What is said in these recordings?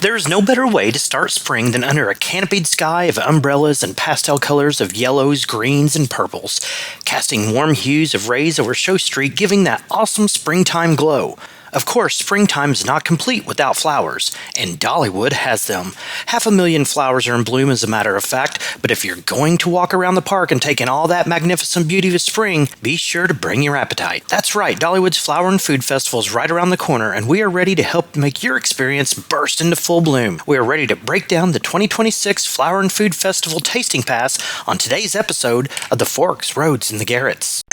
There's no better way to start spring than under a canopied sky of umbrellas and pastel colors of yellows, greens, and purples, casting warm hues of rays over Show Street, giving that awesome springtime glow. Of course, springtime is not complete without flowers, and Dollywood has them. 500,000 flowers are in bloom as a matter of fact, but if you're going to walk around the park and take in all that magnificent beauty of spring, be sure to bring your appetite. That's right, Dollywood's Flower and Food Festival is right around the corner, and we are ready to help make your experience burst into full bloom. We are ready to break down the 2026 Flower and Food Festival Tasting Pass on today's episode of The Forks, Roads, and the Garrets.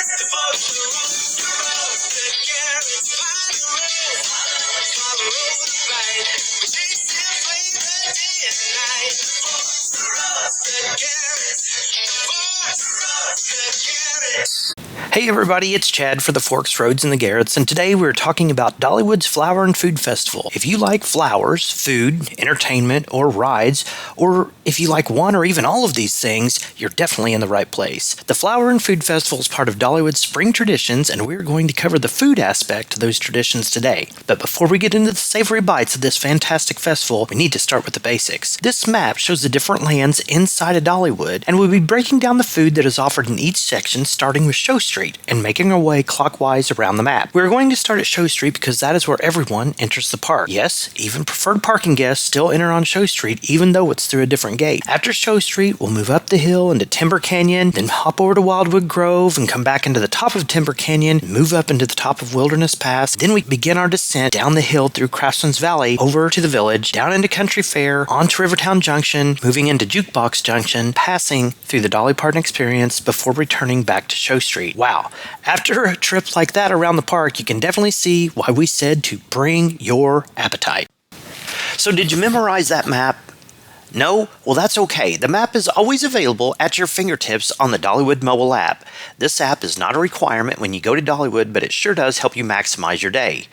Hey everybody, it's Chad for the Forks, Roads, and the Garrets, and today we're talking about Dollywoods Flower and Food Festival. If you like flowers, food, entertainment, or rides, or if you like one or even all of these things, you're definitely in the right place. The Flower and Food Festival is part of Dollywood's spring traditions, and we're going to cover the food aspect of those traditions today. But before we get into the savory bites of this fantastic festival, we need to start with the basics. This map shows the different lands inside of Dollywood, and we'll be breaking down the food that is offered in each section, starting with Show Street and making our way clockwise around the map. We're going to start at Show Street because that is where everyone enters the park. Yes, even preferred parking guests still enter on Show Street even though it's through a different gate. After Show Street, we'll move up the hill into Timber Canyon, then hop over to Wildwood Grove and come back into the top of Timber Canyon, move up into the top of Wilderness Pass. Then we begin our descent down the hill through Craftsman's Valley, over to the village, down into Country Fair, onto Rivertown Junction, moving into Jukebox Junction, passing through the Dolly Parton Experience before returning back to Show Street. Wow. After a trip like that around the park, you can definitely see why we said to bring your appetite. So did you memorize that map? No? Well, that's okay. The map is always available at your fingertips on the Dollywood mobile app. This app is not a requirement when you go to Dollywood, but it sure does help you maximize your day.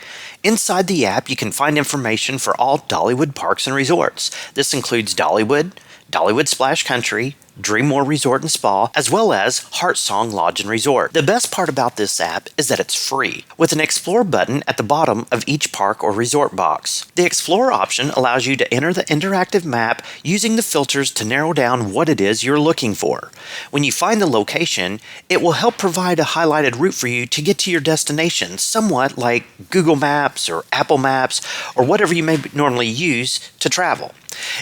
Inside the app, you can find information for all Dollywood parks and resorts. This includes Dollywood, Dollywood Splash Country, Dreammore Resort and Spa, as well as Heart Song Lodge and Resort. The best part about this app is that it's free, with an Explore button at the bottom of each park or resort box. The Explore option allows you to enter the interactive map using the filters to narrow down what it is you're looking for. When you find the location, it will help provide a highlighted route for you to get to your destination, somewhat like Google Maps or Apple Maps or whatever you may normally use to travel.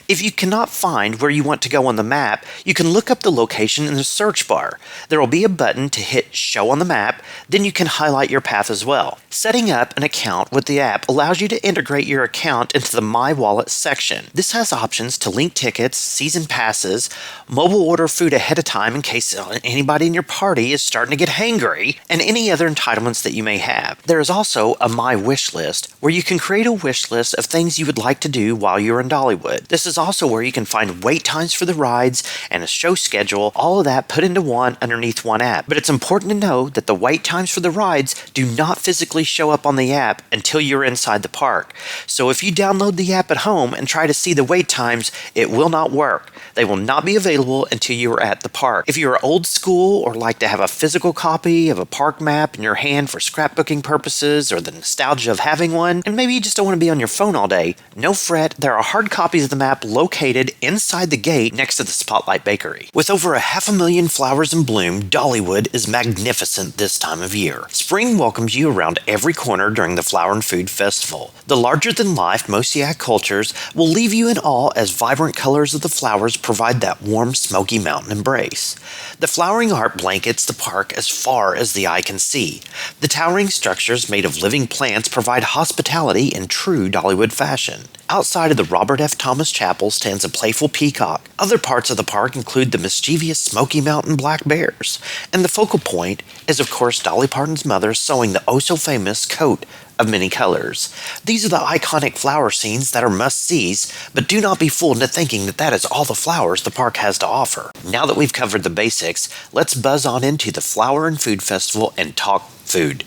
If you cannot find where you want to go on the map, you can look up the location in the search bar. There will be a button to hit Show on the Map, then you can highlight your path as well. Setting up an account with the app allows you to integrate your account into the My Wallet section. This has options to link tickets, season passes, mobile order food ahead of time in case anybody in your party is starting to get hangry, and any other entitlements that you may have. There is also a My Wish List, where you can create a wish list of things you would like to do while you're in Dollywood. This is also where you can find wait times for the rides and a show schedule, all of that put into one underneath one app. But it's important to know that the wait times for the rides do not physically show up on the app until you're inside the park. So if you download the app at home and try to see the wait times, it will not work. They will not be available until you are at the park. If you are old school or like to have a physical copy of a park map in your hand for scrapbooking purposes or the nostalgia of having one, and maybe you just don't want to be on your phone all day, no fret, there are hard copies of the map located inside the gate next to the Spotlight Bakery. With over 500,000 flowers in bloom, Dollywood is magnificent this time of year. Spring welcomes you around every corner during the Flower and Food Festival. The larger-than-life mosaic cultures will leave you in awe as vibrant colors of the flowers provide that warm, smoky mountain embrace. The flowering art blankets the park as far as the eye can see. The towering structures made of living plants provide hospitality in true Dollywood fashion. Outside of the Robert F. Thomas Chapel stands a playful peacock. Other parts of the park include the mischievous Smoky Mountain black bears. And the focal point is, of course, Dolly Parton's mother sewing the oh-so-famous coat of many colors. These are the iconic flower scenes that are must-sees, but do not be fooled into thinking that that is all the flowers the park has to offer. Now that we've covered the basics, let's buzz on into the Flower and Food Festival and talk food.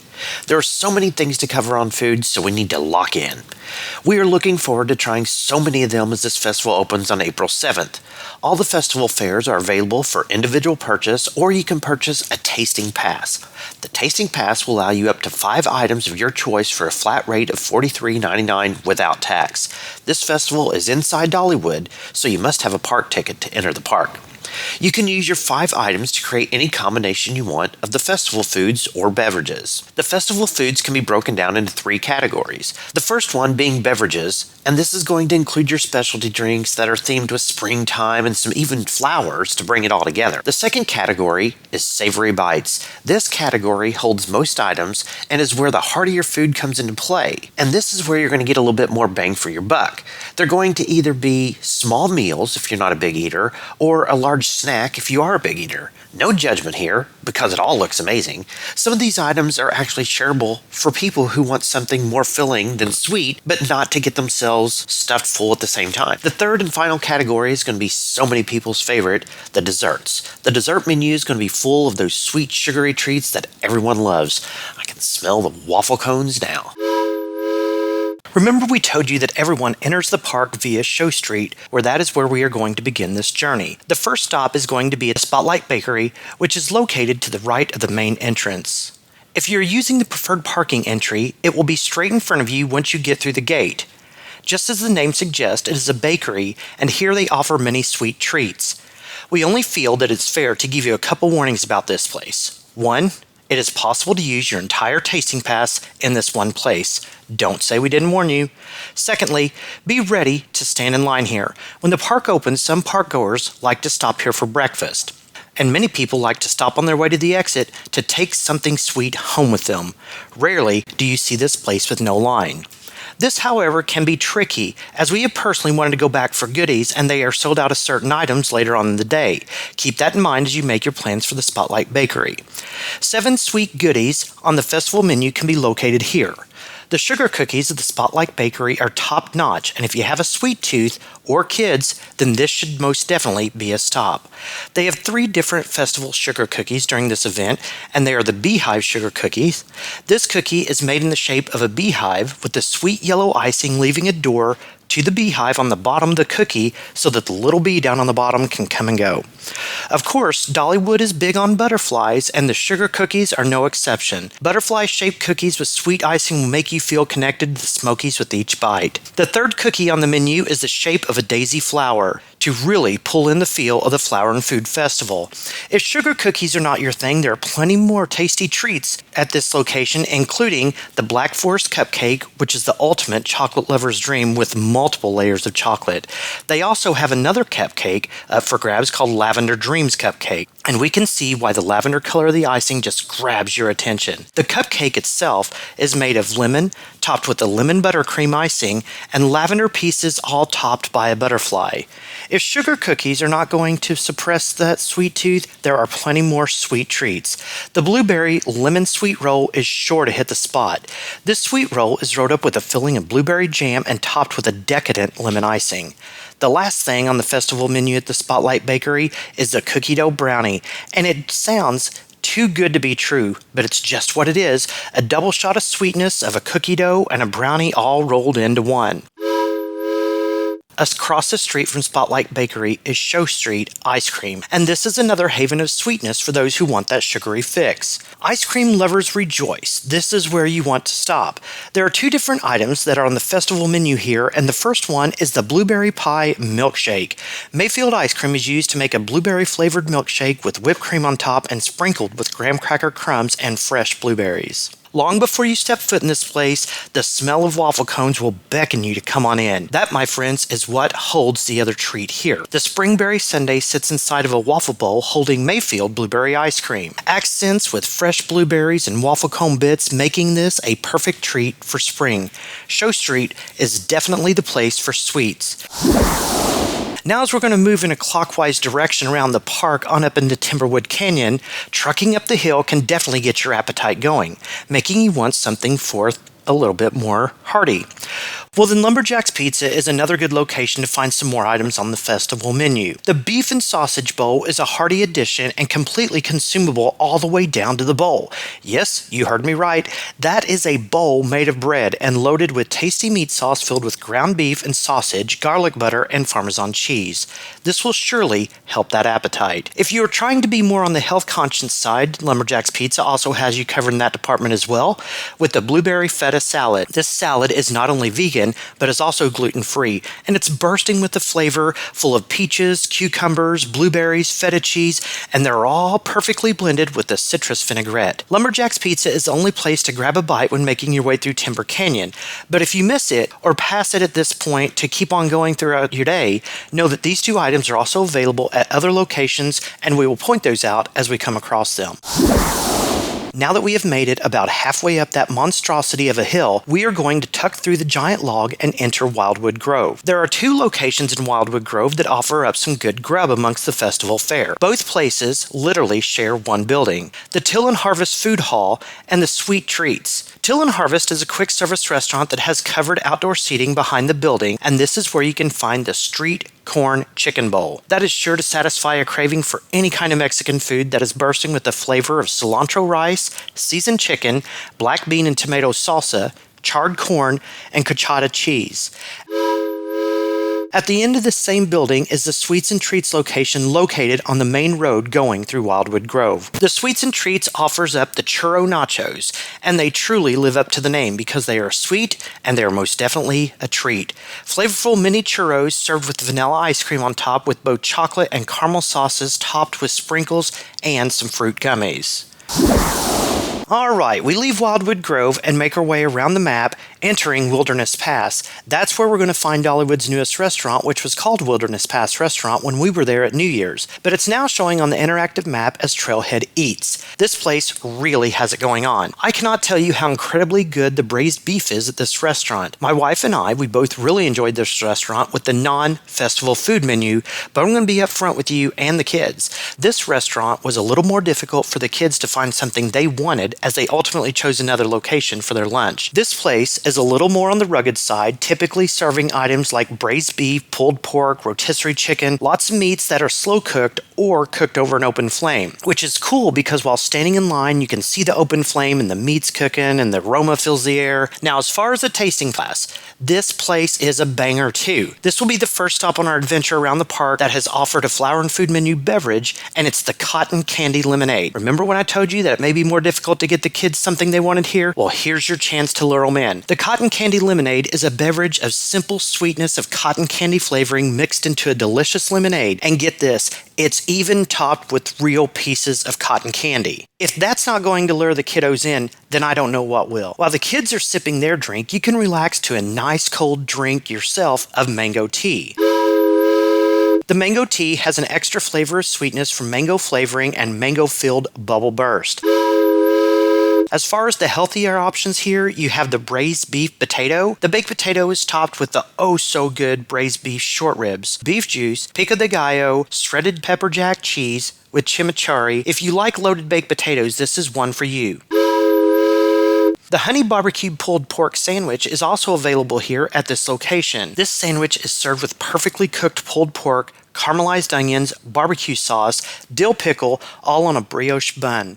There are so many things to cover on food, so we need to lock in. We are looking forward to trying so many of them as this festival opens on April 7th. All the festival fairs are available for individual purchase, or you can purchase a tasting pass. The tasting pass will allow you up to 5 items of your choice for a flat rate of $43.99 without tax. This festival is inside Dollywood, so you must have a park ticket to enter the park. You can use your 5 items to create any combination you want of the festival foods or beverages. The festival foods can be broken down into 3 categories. The first one being beverages, and this is going to include your specialty drinks that are themed with springtime and some even flowers to bring it all together. The second category is savory bites. This category holds most items and is where the heartier food comes into play. And this is where you're going to get a little bit more bang for your buck. They're going to either be small meals if you're not a big eater, or a large snack if you are a big eater. No judgment here, because it all looks amazing. Some of these items are actually shareable for people who want something more filling than sweet, but not to get themselves stuffed full at the same time. The third and final category is going to be so many people's favorite, the desserts. The dessert menu is going to be full of those sweet, sugary treats that everyone loves. I can smell the waffle cones now. Remember we told you that everyone enters the park via Show Street, that is where we are going to begin this journey. The first stop is going to be at Spotlight Bakery, which is located to the right of the main entrance. If you're using the preferred parking entry, it will be straight in front of you once you get through the gate. Just as the name suggests, it is a bakery, and here they offer many sweet treats. We only feel that it's fair to give you a couple warnings about this place. 1. It is possible to use your entire tasting pass in this one place. Don't say we didn't warn you. Secondly, be ready to stand in line here. When the park opens, some parkgoers like to stop here for breakfast. And many people like to stop on their way to the exit to take something sweet home with them. Rarely do you see this place with no line. This, however, can be tricky, as we have personally wanted to go back for goodies and they are sold out of certain items later on in the day. Keep that in mind as you make your plans for the Spotlight Bakery. 7 sweet goodies on the festival menu can be located here. The sugar cookies at the Spotlight Bakery are top-notch, and if you have a sweet tooth or kids, then this should most definitely be a stop. They have 3 different festival sugar cookies during this event, and they are the beehive sugar cookies. This cookie is made in the shape of a beehive with the sweet yellow icing leaving a door to the beehive on the bottom of the cookie so that the little bee down on the bottom can come and go. Of course, Dollywood is big on butterflies, and the sugar cookies are no exception. Butterfly-shaped cookies with sweet icing will make you feel connected to the Smokies with each bite. The third cookie on the menu is the shape of a daisy flower, to really pull in the feel of the Flower and Food Festival. If sugar cookies are not your thing, there are plenty more tasty treats at this location, including the Black Forest Cupcake, which is the ultimate chocolate lover's dream with multiple layers of chocolate. They also have another cupcake up for grabs called Lavender Dreams Cupcake, and we can see why the lavender color of the icing just grabs your attention. The cupcake itself is made of lemon, topped with a lemon buttercream icing, and lavender pieces all topped by a butterfly. If sugar cookies are not going to suppress that sweet tooth, there are plenty more sweet treats. The blueberry lemon sweet roll is sure to hit the spot. This sweet roll is rolled up with a filling of blueberry jam and topped with a decadent lemon icing. The last thing on the festival menu at the Spotlight Bakery is the cookie dough brownie, and it sounds too good to be true, but it's just what it is, a double shot of sweetness of a cookie dough and a brownie all rolled into one. Across the street from Spotlight Bakery is Show Street Ice Cream, and this is another haven of sweetness for those who want that sugary fix. Ice cream lovers rejoice. This is where you want to stop. There are 2 different items that are on the festival menu here, and the first one is the Blueberry Pie Milkshake. Mayfield ice cream is used to make a blueberry-flavored milkshake with whipped cream on top and sprinkled with graham cracker crumbs and fresh blueberries. Long before you step foot in this place, the smell of waffle cones will beckon you to come on in. That, my friends, is what holds the other treat here. The Springberry Sundae sits inside of a waffle bowl holding Mayfield blueberry ice cream. Accents with fresh blueberries and waffle cone bits, making this a perfect treat for spring. Show Street is definitely the place for sweets. Now as we're going to move in a clockwise direction around the park on up into Timberwood Canyon, trucking up the hill can definitely get your appetite going, making you want something for a little bit more hearty. Well, then Lumberjack's Pizza is another good location to find some more items on the festival menu. The beef and sausage bowl is a hearty addition and completely consumable all the way down to the bowl. Yes, you heard me right. That is a bowl made of bread and loaded with tasty meat sauce filled with ground beef and sausage, garlic butter, and Parmesan cheese. This will surely help that appetite. If you are trying to be more on the health conscious side, Lumberjack's Pizza also has you covered in that department as well with the blueberry feta salad. This salad is not only vegan, but is also gluten-free, and it's bursting with the flavor, full of peaches, cucumbers, blueberries, feta cheese, and they're all perfectly blended with the citrus vinaigrette. Lumberjack's Pizza is the only place to grab a bite when making your way through Timber Canyon, but if you miss it or pass it at this point to keep on going throughout your day, know that these two items are also available at other locations, and we will point those out as we come across them. Now that we have made it about halfway up that monstrosity of a hill, we are going to tuck through the giant log and enter Wildwood Grove. There are two locations in Wildwood Grove that offer up some good grub amongst the festival fare. Both places literally share one building, the Till and Harvest Food Hall and the Sweet Treats. Till and Harvest is a quick service restaurant that has covered outdoor seating behind the building, and this is where you can find the Street Corn Chicken Bowl. That is sure to satisfy a craving for any kind of Mexican food that is bursting with the flavor of cilantro rice, seasoned chicken, black bean and tomato salsa, charred corn, and cachada cheese. At the end of the same building is the Sweets and Treats location located on the main road going through Wildwood Grove. The Sweets and Treats offers up the churro nachos, and they truly live up to the name because they are sweet and they are most definitely a treat. Flavorful mini churros served with vanilla ice cream on top with both chocolate and caramel sauces topped with sprinkles and some fruit gummies. Alright, we leave Wildwood Grove and make our way around the map, entering Wilderness Pass. That's where we're going to find Dollywood's newest restaurant, which was called Wilderness Pass Restaurant when we were there at New Year's, but it's now showing on the interactive map as Trailhead Eats. This place really has it going on. I cannot tell you how incredibly good the braised beef is at this restaurant. My wife and I, we both really enjoyed this restaurant with the non-festival food menu, but I'm going to be upfront with you and the kids. This restaurant was a little more difficult for the kids to find something they wanted as they ultimately chose another location for their lunch. This place is a little more on the rugged side, typically serving items like braised beef, pulled pork, rotisserie chicken, lots of meats that are slow cooked or cooked over an open flame, which is cool because while standing in line, you can see the open flame and the meat's cooking and the aroma fills the air. Now, as far as the tasting class, this place is a banger too. This will be the first stop on our adventure around the park that has offered a flower and food menu beverage, and it's the cotton candy lemonade. Remember when I told you that it may be more difficult to get the kids something they wanted here? Well, here's your chance to lure them in. The cotton candy lemonade is a beverage of simple sweetness of cotton candy flavoring mixed into a delicious lemonade. And get this, it's even topped with real pieces of cotton candy. If that's not going to lure the kiddos in, then I don't know what will. While the kids are sipping their drink, you can relax to a nice cold drink yourself of mango tea. The mango tea has an extra flavor of sweetness from mango flavoring and mango-filled bubble burst. As far as the healthier options here, you have the braised beef potato. The baked potato is topped with the oh-so-good braised beef short ribs, beef juice, pico de gallo, shredded pepper jack cheese with chimichurri. If you like loaded baked potatoes, this is one for you. The honey barbecue pulled pork sandwich is also available here at this location. This sandwich is served with perfectly cooked pulled pork, caramelized onions, barbecue sauce, dill pickle, all on a brioche bun.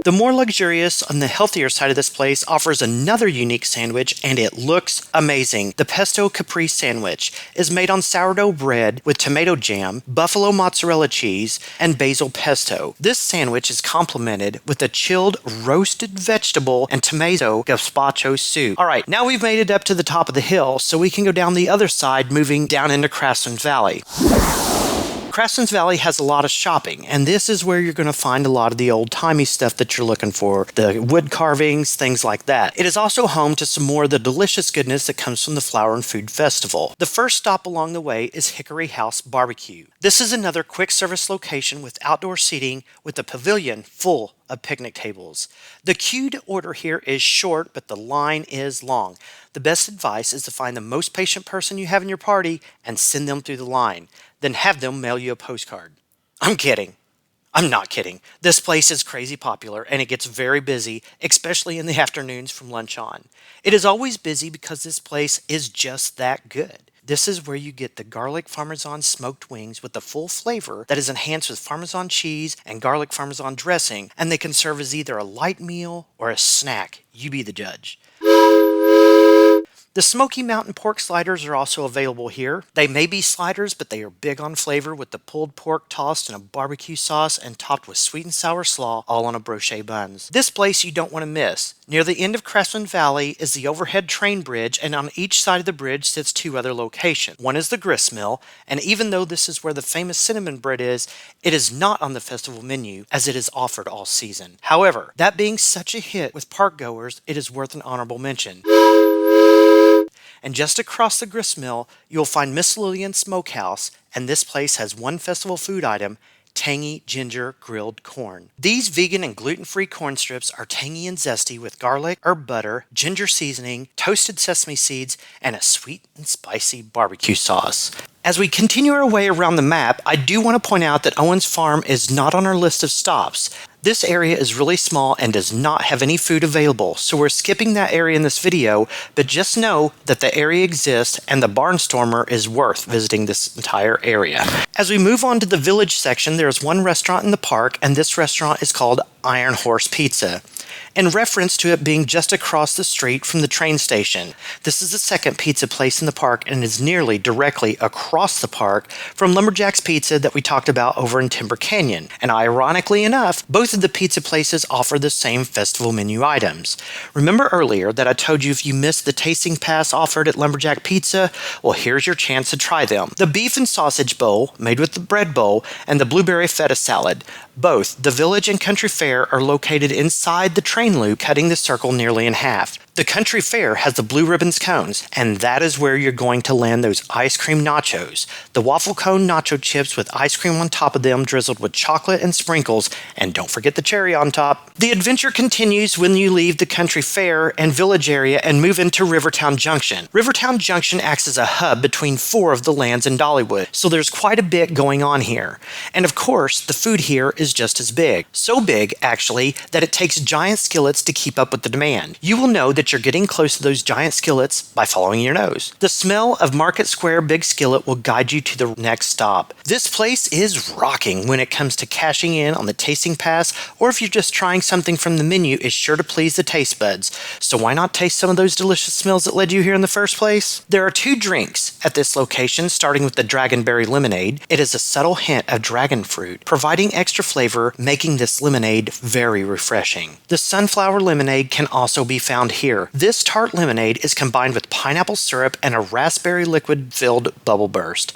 The more luxurious and the healthier side of this place offers another unique sandwich, and it looks amazing. The pesto capri sandwich is made on sourdough bread with tomato jam, buffalo mozzarella cheese, and basil pesto. This sandwich is complemented with a chilled roasted vegetable and tomato gazpacho soup. Alright, now we've made it up to the top of the hill, so we can go down the other side, moving down into Craftsman's Valley. Craftsman's Valley has a lot of shopping, and this is where you're going to find a lot of the old-timey stuff that you're looking for, the wood carvings, things like that. It is also home to some more of the delicious goodness that comes from the Flower and Food Festival. The first stop along the way is Hickory House Barbecue. This is another quick service location with outdoor seating with a pavilion full of picnic tables. The queue to order here is short, but the line is long. The best advice is to find the most patient person you have in your party and send them through the line. Then have them mail you a postcard. I'm kidding. I'm not kidding. This place is crazy popular and it gets very busy, especially in the afternoons from lunch on. It is always busy because this place is just that good. This is where you get the garlic parmesan smoked wings with the full flavor that is enhanced with parmesan cheese and garlic parmesan dressing, and they can serve as either a light meal or a snack. You be the judge. The Smoky Mountain pork sliders are also available here. They may be sliders, but they are big on flavor with the pulled pork tossed in a barbecue sauce and topped with sweet and sour slaw, all on a brochet buns. This place you don't want to miss. Near the end of Craftsman Valley is the overhead train bridge, and on each side of the bridge sits two other locations. One is the grist mill, and even though this is where the famous cinnamon bread is, it is not on the festival menu as it is offered all season. However, that being such a hit with park goers, it is worth an honorable mention. And just across the grist mill, you'll find Miss Lillian's Smokehouse, and this place has one festival food item, tangy ginger grilled corn. These vegan and gluten-free corn strips are tangy and zesty with garlic, herb butter, ginger seasoning, toasted sesame seeds, and a sweet and spicy barbecue sauce. As we continue our way around the map, I do want to point out that Owens Farm is not on our list of stops. This area is really small and does not have any food available, so we're skipping that area in this video, but just know that the area exists and the Barnstormer is worth visiting this entire area. As we move on to the village section, there is one restaurant in the park, and this restaurant is called Iron Horse Pizza, in reference to it being just across the street from the train station. This is the second pizza place in the park and is nearly directly across the park from Lumberjack's Pizza that we talked about over in Timber Canyon. And ironically enough, both of the pizza places offer the same festival menu items. Remember earlier that I told you if you missed the tasting pass offered at Lumberjack Pizza? Well, here's your chance to try them. The beef and sausage bowl, made with the bread bowl, and the blueberry feta salad. Both the Village and Country Fair are located inside the train loop, cutting the circle nearly in half. The Country Fair has the Blue Ribbons cones, and that is where you're going to land those ice cream nachos. The waffle cone nacho chips with ice cream on top of them drizzled with chocolate and sprinkles, and don't forget the cherry on top. The adventure continues when you leave the Country Fair and Village area and move into Rivertown Junction. Rivertown Junction acts as a hub between four of the lands in Dollywood, so there's quite a bit going on here. And of course, the food here is just as big. So big, actually, that it takes giant skillets to keep up with the demand. You will know that you're getting close to those giant skillets by following your nose. The smell of Market Square Big Skillet will guide you to the next stop. This place is rocking when it comes to cashing in on the tasting pass, or if you're just trying something from the menu, is sure to please the taste buds. So why not taste some of those delicious smells that led you here in the first place? There are two drinks at this location, starting with the Dragonberry Lemonade. It is a subtle hint of dragon fruit, providing extra flavor, making this lemonade very refreshing. The Sunflower Lemonade can also be found here. This tart lemonade is combined with pineapple syrup and a raspberry liquid-filled bubble burst.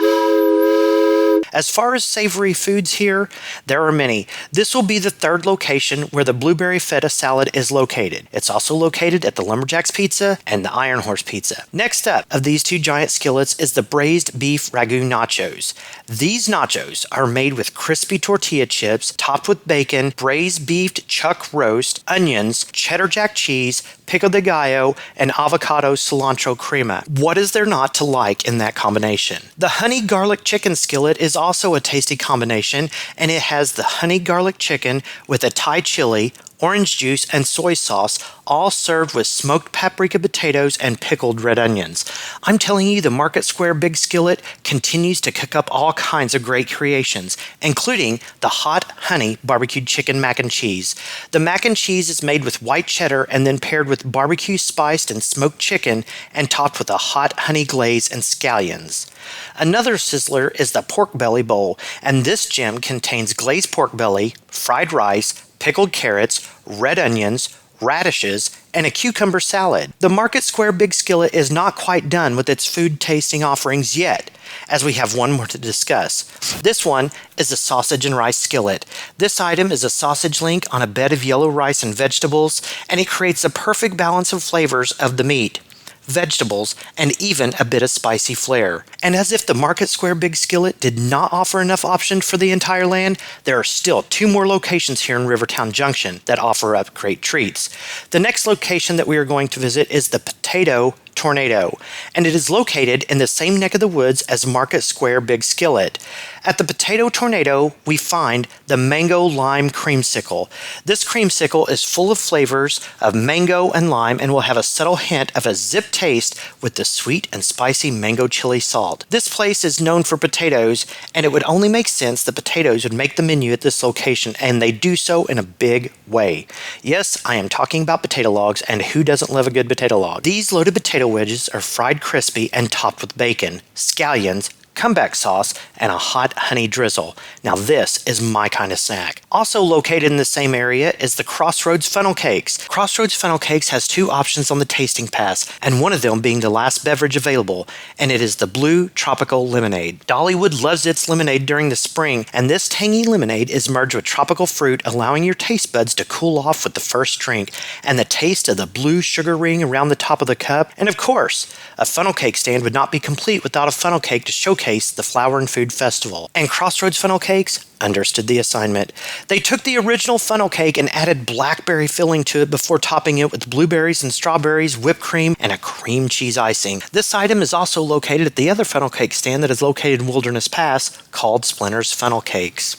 As far as savory foods here, there are many. This will be the third location where the blueberry feta salad is located. It's also located at the Lumberjack's Pizza and the Iron Horse Pizza. Next up of these two giant skillets is the braised beef ragu nachos. These nachos are made with crispy tortilla chips topped with bacon, braised beefed chuck roast, onions, cheddar jack cheese, pico de gallo, and avocado cilantro crema. What is there not to like in that combination? The honey garlic chicken skillet is also a tasty combination, and it has the honey garlic chicken with a Thai chili, orange juice, and soy sauce, all served with smoked paprika potatoes and pickled red onions. I'm telling you, the Market Square Big Skillet continues to cook up all kinds of great creations, including the hot honey barbecued chicken mac and cheese. The mac and cheese is made with white cheddar and then paired with barbecue spiced and smoked chicken and topped with a hot honey glaze and scallions. Another sizzler is the pork belly bowl, and this gem contains glazed pork belly, fried rice, pickled carrots, red onions, radishes, and a cucumber salad. The Market Square Big Skillet is not quite done with its food tasting offerings yet, as we have one more to discuss. This one is the sausage and rice skillet. This item is a sausage link on a bed of yellow rice and vegetables, and it creates a perfect balance of flavors of the meat, vegetables, and even a bit of spicy flair. And as if the Market Square Big Skillet did not offer enough options for the entire land, there are still two more locations here in Rivertown Junction that offer up great treats. The next location that we are going to visit is the Potato Tornado, and it is located in the same neck of the woods as Market Square Big Skillet. At the Potato Tornado, we find the Mango Lime Creamsicle. This creamsicle is full of flavors of mango and lime and will have a subtle hint of a zip taste with the sweet and spicy mango chili salt. This place is known for potatoes, and it would only make sense that potatoes would make the menu at this location, and they do so in a big way. Yes, I am talking about potato logs, and who doesn't love a good potato log? These loaded potato wedges are fried crispy and topped with bacon, scallions, comeback sauce, and a hot honey drizzle. Now this is my kind of snack. Also located in the same area is the Crossroads Funnel Cakes. Crossroads Funnel Cakes has two options on the tasting pass, and one of them being the last beverage available, and it is the Blue Tropical Lemonade. Dollywood loves its lemonade during the spring, and this tangy lemonade is merged with tropical fruit, allowing your taste buds to cool off with the first drink, and the taste of the blue sugar ring around the top of the cup. And of course, a funnel cake stand would not be complete without a funnel cake to showcase the Flower and Food Festival. And Crossroads Funnel Cakes understood the assignment. They took the original funnel cake and added blackberry filling to it before topping it with blueberries and strawberries, whipped cream, and a cream cheese icing. This item is also located at the other funnel cake stand that is located in Wilderness Pass, called Splinter's Funnel Cakes.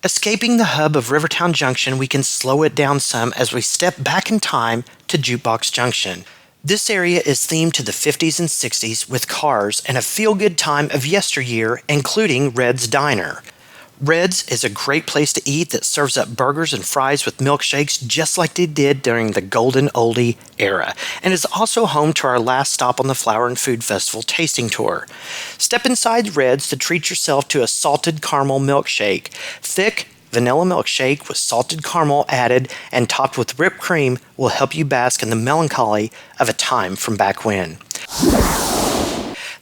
Escaping the hub of Rivertown Junction, we can slow it down some as we step back in time to Jukebox Junction. This area is themed to the 50s and 60s with cars and a feel-good time of yesteryear, including Red's Diner. Red's is a great place to eat that serves up burgers and fries with milkshakes just like they did during the golden oldie era, and is also home to our last stop on the Flower and Food Festival tasting tour. Step inside Red's to treat yourself to a salted caramel milkshake. Thick vanilla milkshake with salted caramel added and topped with whipped cream will help you bask in the melancholy of a time from back when.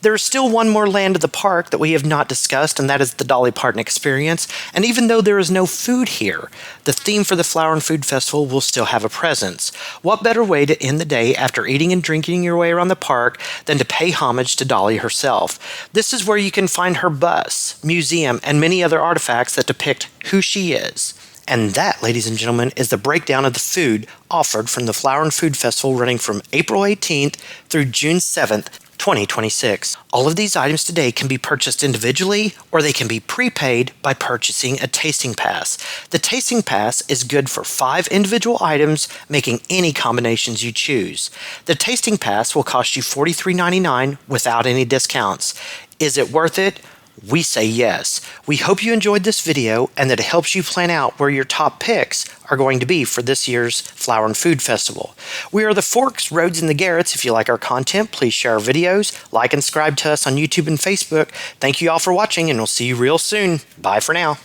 There is still one more land of the park that we have not discussed, and that is the Dolly Parton experience. And even though there is no food here, the theme for the Flower and Food Festival will still have a presence. What better way to end the day after eating and drinking your way around the park than to pay homage to Dolly herself? This is where you can find her bus, museum, and many other artifacts that depict who she is. And that, ladies and gentlemen, is the breakdown of the food offered from the Flower and Food Festival running from April 18th through June 7th, 2026. All of these items today can be purchased individually, or they can be prepaid by purchasing a tasting pass. The tasting pass is good for 5 individual items, making any combinations you choose. The tasting pass will cost you $43.99 without any discounts. Is it worth it? We say yes. We hope you enjoyed this video and that it helps you plan out where your top picks are going to be for this year's Flower and Food Festival. We are the Forks, Roads, and the Garretts. If you like our content, please share our videos, like and subscribe to us on YouTube and Facebook. Thank you all for watching, and we'll see you real soon. Bye for now.